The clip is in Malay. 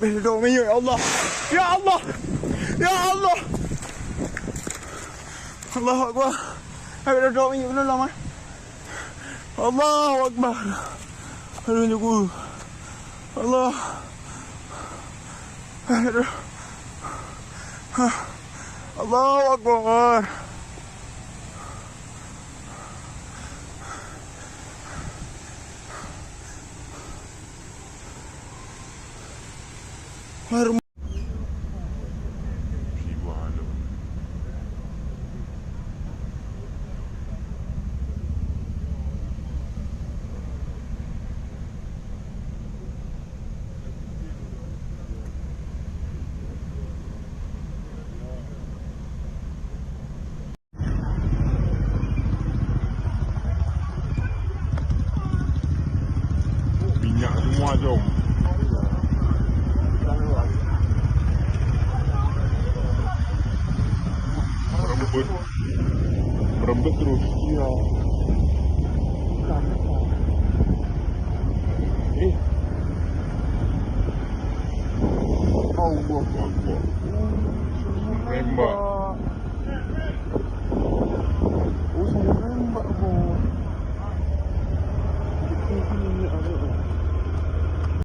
berdoa ya Allah. Ya Allah. Ya Allah. Allahu Akbar. Berdoa ya Allah mah. Allahu Akbar. Aduh, Allah. Allahu Akbar. Minyak semua jom. Merembet terus. Ya. Allah.